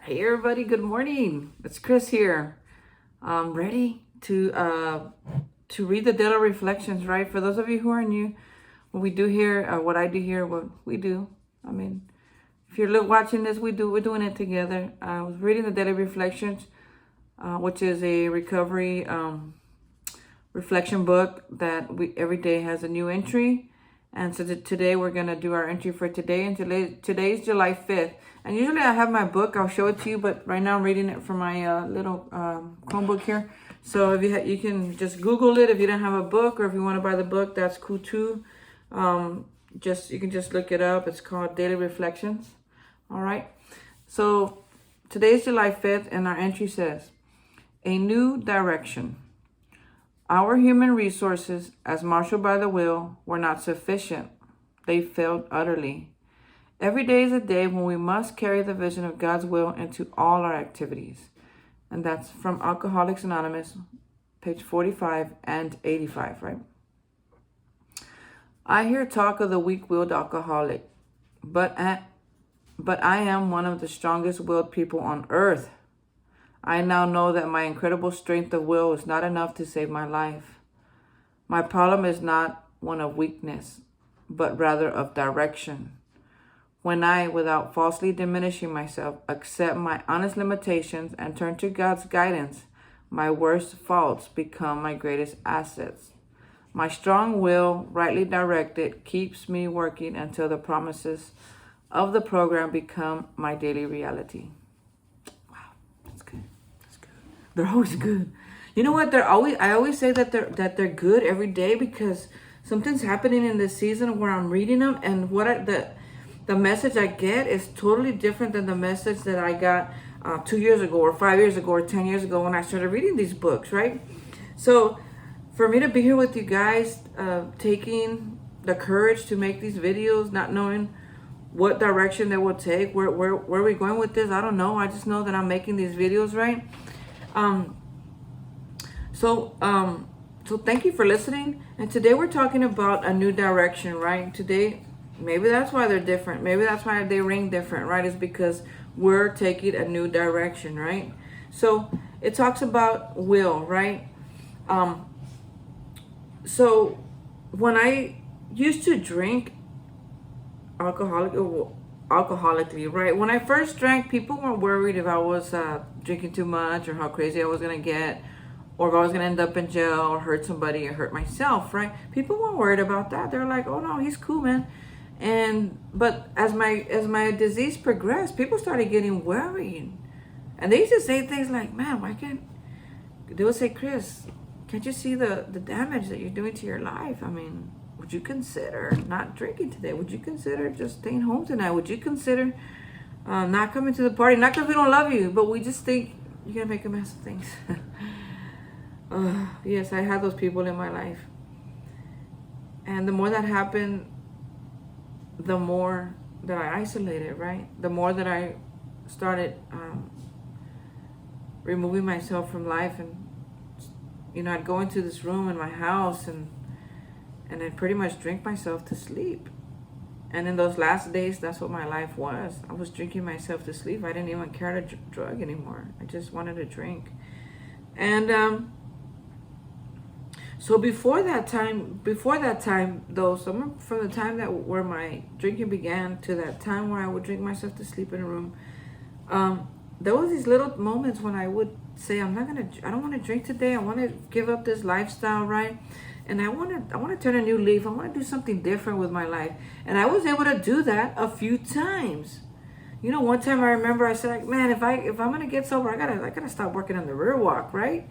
Hey everybody, good morning. It's Chris here. Ready to read the daily reflections, right? For those of you who are new, what we do here, what I do here, what we do. I mean, if you're watching this, we're doing it together. I was reading the daily reflections, which is a recovery reflection book that we every day has a new entry. And so today we're gonna do our entry for today. And today's July 5th. And usually I have my book, I'll show it to you, but right now I'm reading it from my little Chromebook here. So if you can just Google it if you don't have a book, or if you want to buy the book, that's cool too. You can just look it up. It's called Daily Reflections. All right. So today's July 5th, and our entry says, "A new direction. Our human resources, as marshaled by the will, were not sufficient. They failed utterly. Every day is a day when we must carry the vision of God's will into all our activities." And that's from Alcoholics Anonymous, page 45 and 85, right? I hear talk of the weak-willed alcoholic, but I am one of the strongest-willed people on earth. I now know that my incredible strength of will is not enough to save my life. My problem is not one of weakness, but rather of direction. When I, without falsely diminishing myself, accept my honest limitations and turn to God's guidance, my worst faults become my greatest assets. My strong will, rightly directed, keeps me working until the promises of the program become my daily reality. That's good. That's good. They're always good. You know what? I always say that they're good every day, because something's happening in this season where I'm reading them, and the message I get is totally different than the message that I got 2 years ago, or 5 years ago, or 10 years ago when I started reading these books, right? So for me to be here with you guys, taking the courage to make these videos, not knowing what direction they will take, where are we going with this? I don't know. I just know that I'm making these videos, right? So thank you for listening. And today we're talking about a new direction, right? Today, maybe that's why they're different. Maybe that's why they ring different, right? Is because we're taking a new direction, right? So it talks about will, right? So when I used to drink alcoholically, right? When I first drank, people were worried if I was drinking too much, or how crazy I was gonna get, or if I was gonna end up in jail or hurt somebody or hurt myself, right? People weren't worried about that. They're like, "Oh no, he's cool, man." But as my disease progressed, people started getting worried, and they used to say things like, "Man, why can't?" They would say, "Chris, can't you see the damage that you're doing to your life? I mean, would you consider not drinking today? Would you consider just staying home tonight? Would you consider not coming to the party? Not because we don't love you, but we just think you're gonna make a mess of things." Yes, I had those people in my life, and the more that happened, the more that I isolated, right? The more that I started removing myself from life, and I'd go into this room in my house, and I'd pretty much drink myself to sleep. And in those last days, that's what my life was. I was drinking myself to sleep. I didn't even care to drug anymore. I just wanted to drink. And so before that time, though, somewhere from the time where my drinking began to that time where I would drink myself to sleep in a room, there was these little moments when I would say, I don't want to drink today. I want to give up this lifestyle, right? And I want to turn a new leaf. I want to do something different with my life. And I was able to do that a few times. One time I remember I said, like, "Man, if I'm gonna get sober, I gotta stop working on the rear walk, right?"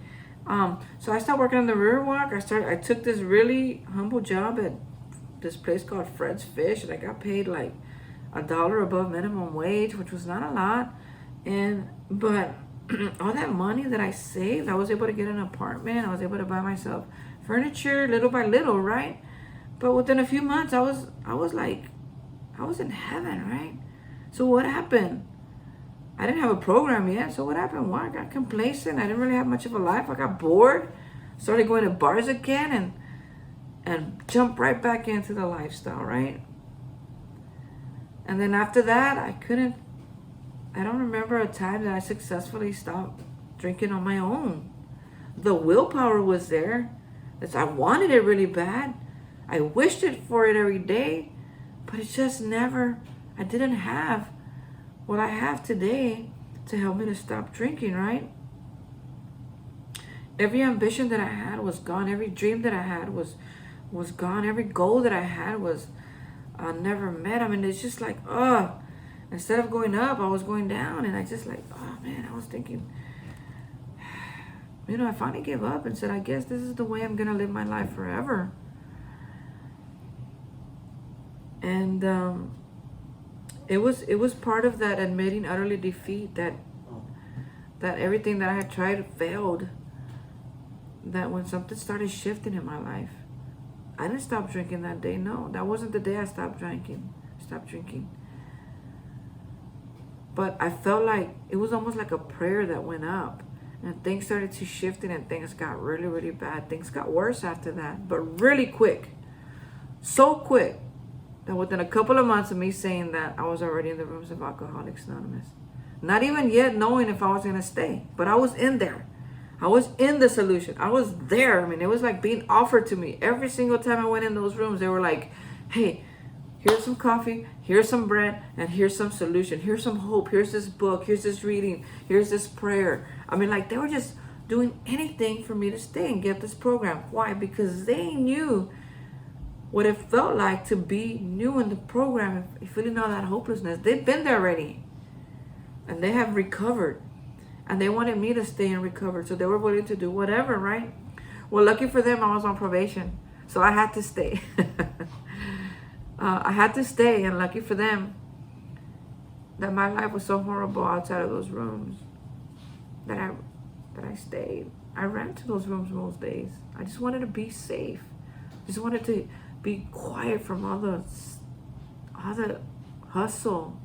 So I started working on the rear walk. I took this really humble job at this place called Fred's Fish, and I got paid like $1 above minimum wage, which was not a lot. But all that money that I saved, I was able to get an apartment. I was able to buy myself furniture little by little, right? But within a few months, I was in heaven, right? So what happened? I didn't have a program yet. So what happened? Well, I got complacent. I didn't really have much of a life. I got bored. Started going to bars again, and jumped right back into the lifestyle, right? And then after that, I couldn't I don't remember a time that I successfully stopped drinking on my own. The willpower was there. I wanted it really bad. I wished it for it every day, but it's just never, I didn't have what I have today to help me to stop drinking, right? Every ambition that I had was gone. Every dream that I had was gone. Every goal that I had was never met. I mean, it's just like, instead of going up, I was going down. And I just like, oh man, I was thinking, I finally gave up and said, I guess this is the way I'm going to live my life forever. And it was part of that admitting utterly defeat, that everything that I had tried failed. That when something started shifting in my life, I didn't stop drinking that day. No, that wasn't the day I stopped drinking. But I felt like it was almost like a prayer that went up, and things started to shift, and things got really, really bad. Things got worse after that, but really quick. So quick that within a couple of months of me saying that, I was already in the rooms of Alcoholics Anonymous. Not even yet knowing if I was going to stay, but I was in there. I was in the solution. I was there. I mean, it was like being offered to me. Every single time I went in those rooms, they were like, hey, here's some coffee, here's some bread, and here's some solution. Here's some hope. Here's this book. Here's this reading. Here's this prayer. I mean, like, they were just doing anything for me to stay and get this program. Why? Because they knew what it felt like to be new in the program and feeling all that hopelessness. They've been there already. And they have recovered. And they wanted me to stay and recover. So they were willing to do whatever, right? Well, lucky for them, I was on probation. So I had to stay. I had to stay. And lucky for them, that my life was so horrible outside of those rooms that I stayed. I ran to those rooms most days. I just wanted to be safe. Just wanted to be quiet from all the hustle.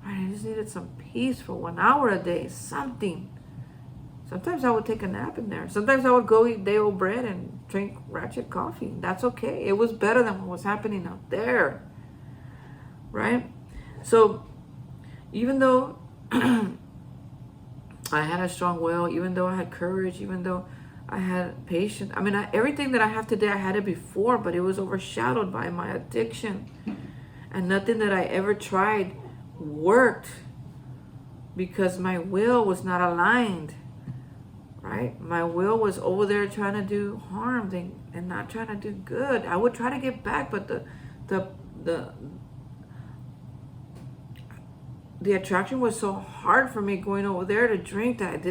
I just needed some peace for 1 hour a day, something. Sometimes I would take a nap in there. Sometimes I would go eat day-old bread and drink ratchet coffee. That's okay. It was better than what was happening out there, right? So even though I had a strong will, even though I had courage, even though I had patience, I mean, everything that I have today, I had it before, but it was overshadowed by my addiction. And nothing that I ever tried worked because my will was not aligned, right? My will was over there trying to do harm and not trying to do good. I would try to get back, but the attraction was so hard for me going over there to drink that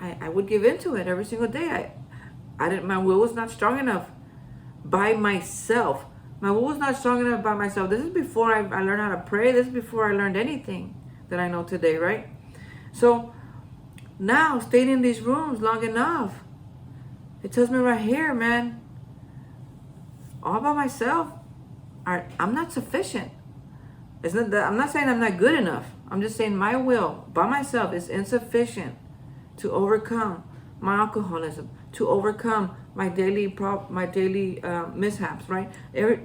I would give into it every single day. My will was not strong enough by myself. My will was not strong enough by myself. This is before I learned how to pray. This is before I learned anything that I know today, right? So now, staying in these rooms long enough, it tells me right here, man, all by myself, I'm not sufficient. I'm not saying I'm not good enough. I'm just saying my will by myself is insufficient to overcome my alcoholism, to overcome my daily mishaps, right?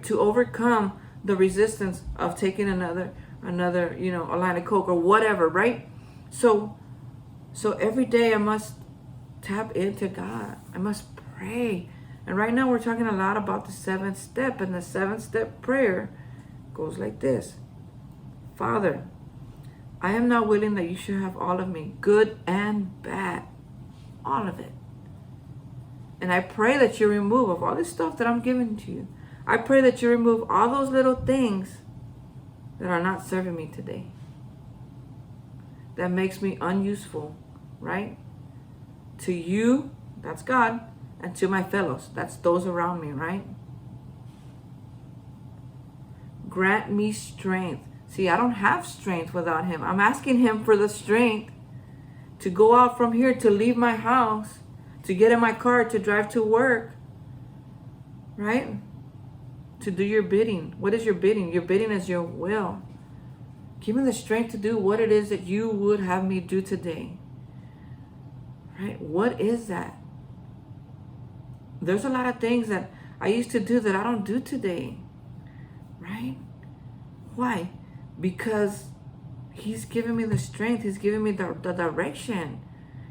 To overcome the resistance of taking another, a line of Coke or whatever, right? So every day I must tap into God. I must pray. And right now we're talking a lot about the 7th step, and the 7th step prayer goes like this. Father, I am not willing that you should have all of me, good and bad, all of it. And I pray that you remove of all this stuff that I'm giving to you. I pray that you remove all those little things that are not serving me today. That makes me unuseful, right? To you, that's God, and to my fellows, that's those around me, right? Grant me strength. See, I don't have strength without him. I'm asking him for the strength to go out from here, to leave my house, to get in my car, to drive to work, right? To do your bidding. What is your bidding? Your bidding is your will. Give me the strength to do what it is that you would have me do today. Right? What is that? There's a lot of things that I used to do that I don't do today. Right? Why? Because He's giving me the strength. He's giving me the direction.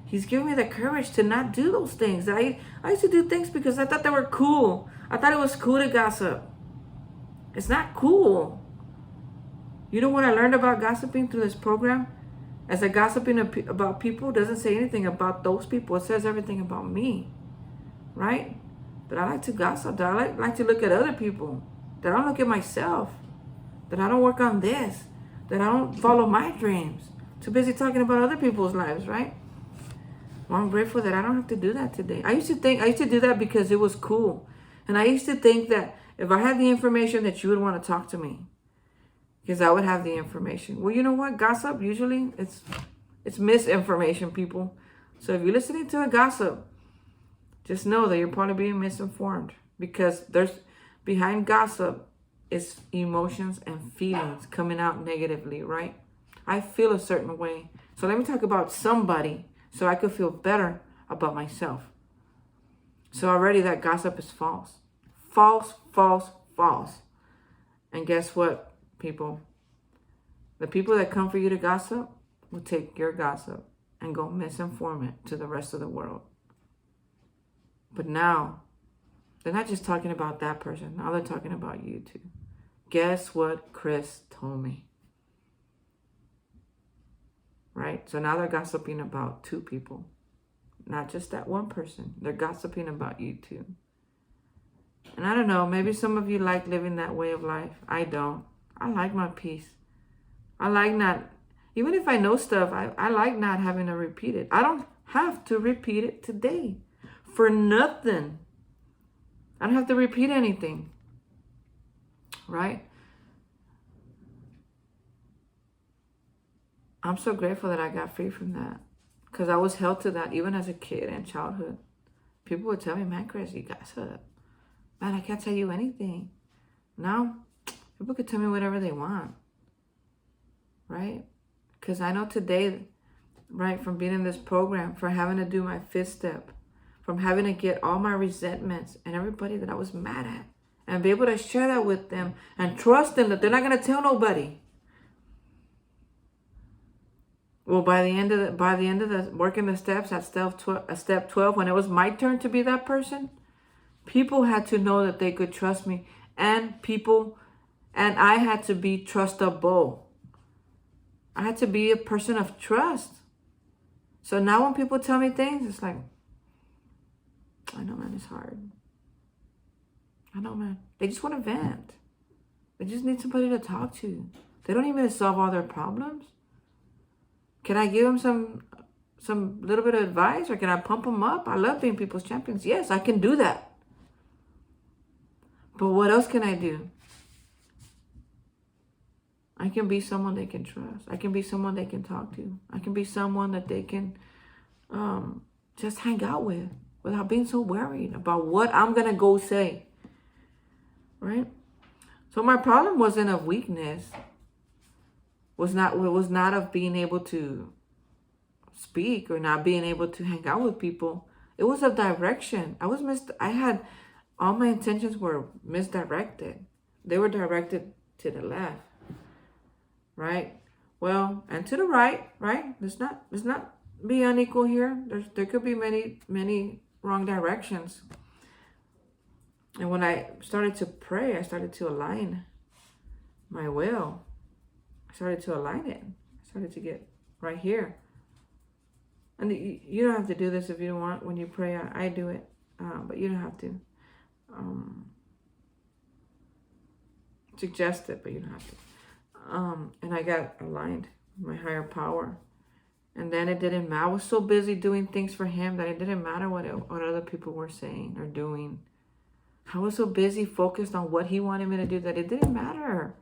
He's giving me the courage to not do those things. I used to do things because I thought they were cool. I thought it was cool to gossip. It's not cool. You know what I learned about gossiping through this program? As I gossiping about people, doesn't say anything about those people. It says everything about me, right? That I like to gossip. That I like to look at other people. That I don't look at myself. That I don't work on this. That I don't follow my dreams. Too busy talking about other people's lives, right? Well, I'm grateful that I don't have to do that today. I used to do that because it was cool. And I used to think that if I had the information that you would want to talk to me. Because I would have the information. Well, you know what? Gossip, usually, it's misinformation, people. So if you're listening to a gossip, just know that you're probably being misinformed. Because behind gossip is emotions and feelings coming out negatively, right? I feel a certain way. So let me talk about somebody so I could feel better about myself. So already that gossip is false. False, false, false. And guess what? People, the people that come for you to gossip will take your gossip and go misinform it to the rest of the world. But now, they're not just talking about that person. Now they're talking about you too. Guess what Chris told me? Right? So now they're gossiping about two people. Not just that one person. They're gossiping about you too. And I don't know, maybe some of you like living that way of life. I don't. I like my peace. I like not, even if I know stuff, I like not having to repeat it. I don't have to repeat it today for nothing. I don't have to repeat anything. Right? I'm so grateful that I got free from that. Because I was held to that even as a kid and childhood. People would tell me, man, Chris, you gossip. Man, I can't tell you anything. Now, people could tell me whatever they want, right? Because I know today, right, from being in this program, from having to do my fifth step, from having to get all my resentments and everybody that I was mad at, and be able to share that with them and trust them that they're not going to tell nobody. Well, by the end of the working the steps at step 12, when it was my turn to be that person, people had to know that they could trust me, and I had to be trustable. I had to be a person of trust. So now when people tell me things, it's like, I know, man, it's hard. I know, man. They just want to vent. They just need somebody to talk to. They don't even solve all their problems. Can I give them some little bit of advice, or can I pump them up? I love being people's champions. Yes, I can do that. But what else can I do? I can be someone they can trust. I can be someone they can talk to. I can be someone that they can just hang out with without being so worried about what I'm going to go say. Right? So my problem wasn't of weakness. Was not of being able to speak or not being able to hang out with people. It was of direction. I had all my intentions were misdirected. They were directed to the left. Right? Well, and to the right, right? Let's not be unequal here. There could be many wrong directions. And when I started to pray, I started to align my will. I started to align it. I started to get right here. And you don't have to do this if you don't want. When you pray, I do it. But you don't have to. Suggest it, but you don't have to. And I got aligned with my higher power. And then it didn't matter. I was so busy doing things for him that it didn't matter what other people were saying or doing. I was so busy focused on what he wanted me to do that it didn't matter.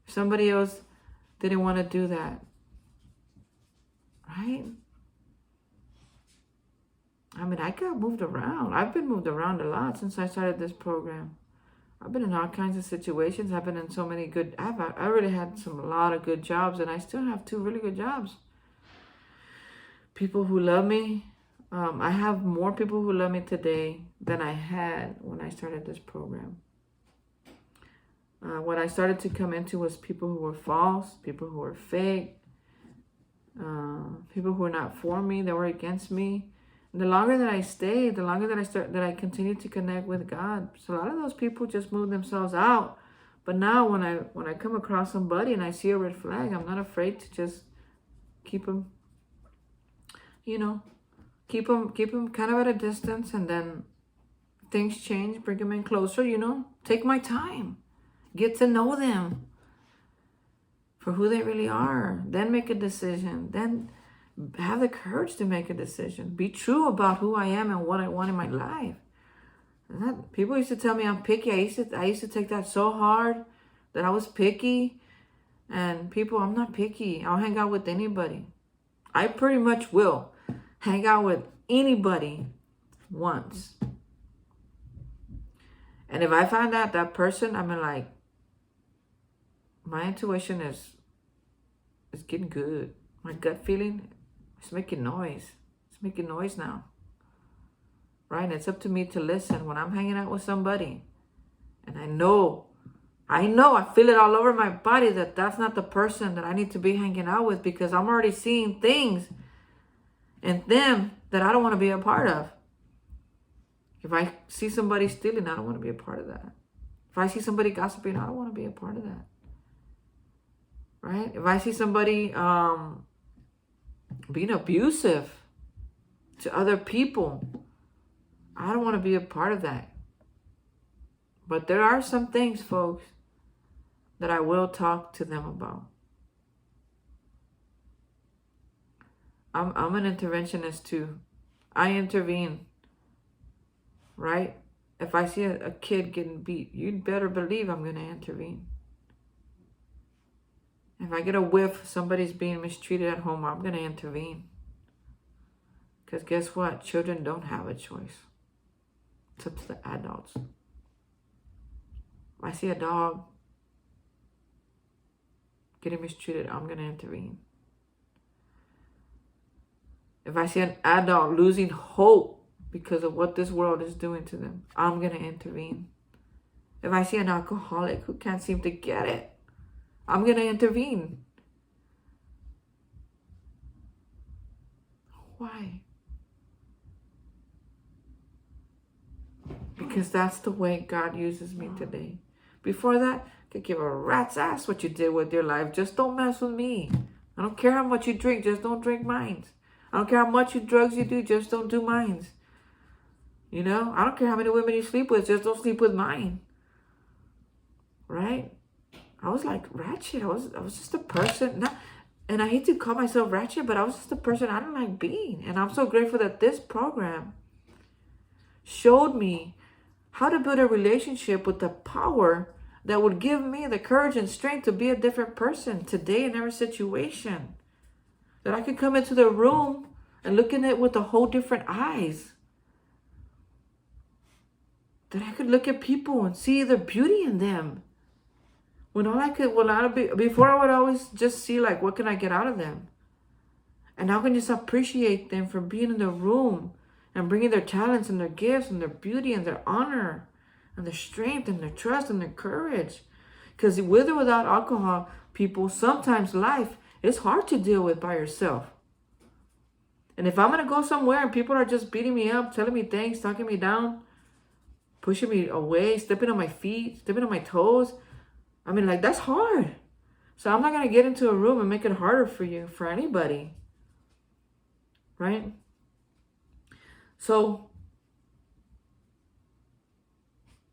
Somebody else didn't want to do that. Right? I mean, I got moved around. I've been moved around a lot since I started this program. I've been in all kinds of situations. I've been in so many good... I already had a lot of good jobs, and I still have 2 really good jobs. People who love me. I have more people who love me today than I had when I started this program. What I started to come into was people who were false, people who were fake, people who are not for me, that were against me. And the longer that I stay, the longer that I continue to connect with God. So a lot of those people just move themselves out. But now when I come across somebody and I see a red flag, I'm not afraid to just keep them, keep them kind of at a distance, and then things change, bring them in closer, take my time, get to know them for who they really are, then make a decision, then have the courage to make a decision, be true about who I am and what I want in my life. People used to tell me I'm picky. I used to take that so hard, that I was picky. And people, I'm not picky. I'll hang out with anybody. I pretty much will hang out with anybody once. And if I find out that person, I mean, like, my intuition is getting good. My gut feeling is making noise. It's making noise now. Right? And it's up to me to listen when I'm hanging out with somebody. And I know, I feel it all over my body that that's not the person that I need to be hanging out with, because I'm already seeing things in them that I don't want to be a part of. If I see somebody stealing, I don't want to be a part of that. If I see somebody gossiping, I don't want to be a part of that. Right? If I see somebody being abusive to other people, I don't want to be a part of that. But there are some things, folks, that I will talk to them about. I'm an interventionist too. I intervene. Right? If I see a kid getting beat, you'd better believe I'm going to intervene. If I get a whiff somebody's being mistreated at home, I'm going to intervene. Because guess what? Children don't have a choice. It's up to the adults. If I see a dog getting mistreated, I'm going to intervene. If I see an adult losing hope because of what this world is doing to them, I'm going to intervene. If I see an alcoholic who can't seem to get it, I'm going to intervene. Why? Because that's the way God uses me today. Before that, I could give a rat's ass what you did with your life. Just don't mess with me. I don't care how much you drink. Just don't drink mine. I don't care how much drugs you do. Just don't do mine. I don't care how many women you sleep with. Just don't sleep with mine. Right? I was like ratchet. I was just a person. And I hate to call myself ratchet, but I was just a person I don't like being. And I'm so grateful that this program showed me how to build a relationship with the power that would give me the courage and strength to be a different person today in every situation. That I could come into the room and look in it with a whole different eyes. That I could look at people and see the beauty in them. Before I would always just see like, what can I get out of them? And now I can just appreciate them for being in the room and bringing their talents and their gifts and their beauty and their honor and their strength and their trust and their courage. Because with or without alcohol, people, sometimes life is hard to deal with by yourself. And if I'm going to go somewhere and people are just beating me up, telling me things, talking me down, pushing me away, stepping on my feet, stepping on my toes, I mean, like, that's hard. So I'm not going to get into a room and make it harder for you, for anybody. Right? So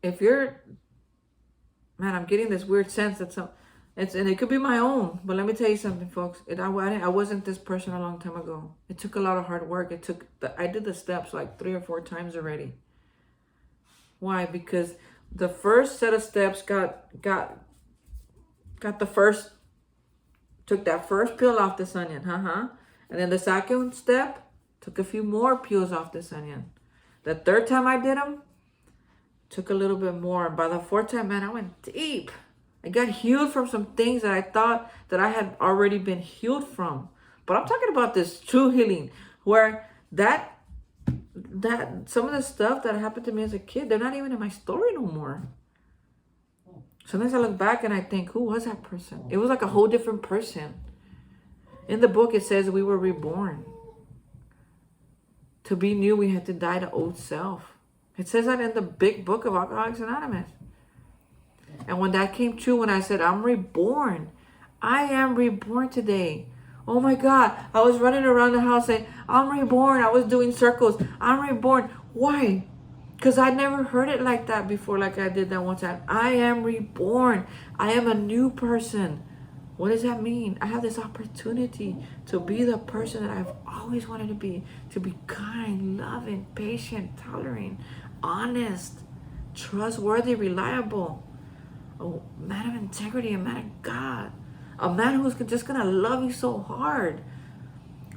if you're, man, I'm getting this weird sense that and it could be my own, but let me tell you something, folks. I wasn't this person a long time ago. It took a lot of hard work. I did the steps like 3 or 4 times already. Why? Because the first set of steps took that first peel off this onion, and then the second step took a few more peels off this onion. The third time I did them, took a little bit more. And by the 4th time, man, I went deep. I got healed from some things that I thought that I had already been healed from. But I'm talking about this true healing, where that some of the stuff that happened to me as a kid, they're not even in my story no more. Sometimes I look back and I think, who was that person? It was like a whole different person. In the book, it says we were reborn. To be new, we had to die to old self. It says that in the big book of Alcoholics Anonymous. And when that came true, when I said, I'm reborn, I am reborn today. Oh my God, I was running around the house saying, I'm reborn. I was doing circles. I'm reborn. Why? Because I never heard it like that before, like I did that one time. I am reborn. I am a new person. What does that mean? I have this opportunity to be the person that I've always wanted to be kind, loving, patient, tolerant, honest, trustworthy, reliable, a man of integrity, a man of God, a man who's just going to love you so hard.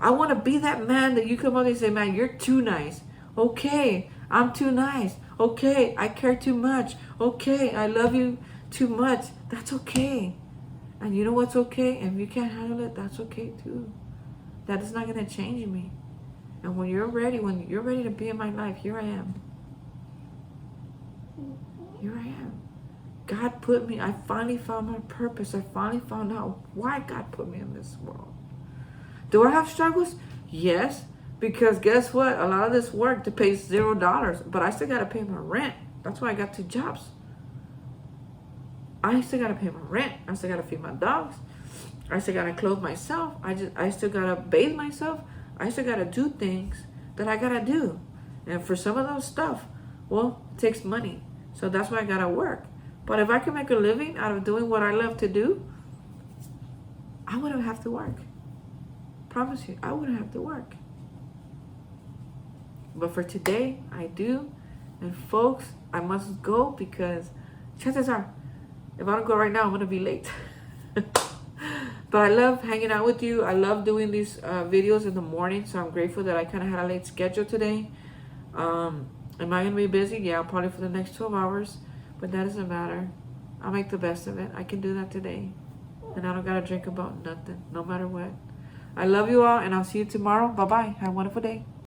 I want to be that man that you come up and say, man, you're too nice. Okay, I'm too nice. Okay, I care too much. Okay, I love you too much. That's okay. And you know what's okay? If you can't handle it, that's okay too. That is not going to change me. And when you're ready to be in my life, here I am. Here I am. God put me, I finally found my purpose. I finally found out why God put me in this world. Do I have struggles? Yes. Because guess what? A lot of this work pays $0, but I still got to pay my rent. That's why I got 2 jobs. I still got to pay my rent. I still got to feed my dogs. I still got to clothe myself. I still got to bathe myself. I still got to do things that I got to do. And for some of those stuff, well, it takes money. So that's why I got to work. But if I can make a living out of doing what I love to do, I wouldn't have to work. Promise you, I wouldn't have to work. But for today, I do. And folks, I must go because chances are, if I don't go right now, I'm going to be late. But I love hanging out with you. I love doing these videos in the morning. So I'm grateful that I kind of had a late schedule today. Am I going to be busy? Yeah, probably for the next 12 hours. But that doesn't matter. I'll make the best of it. I can do that today. And I don't got to drink about nothing, no matter what. I love you all, and I'll see you tomorrow. Bye-bye. Have a wonderful day.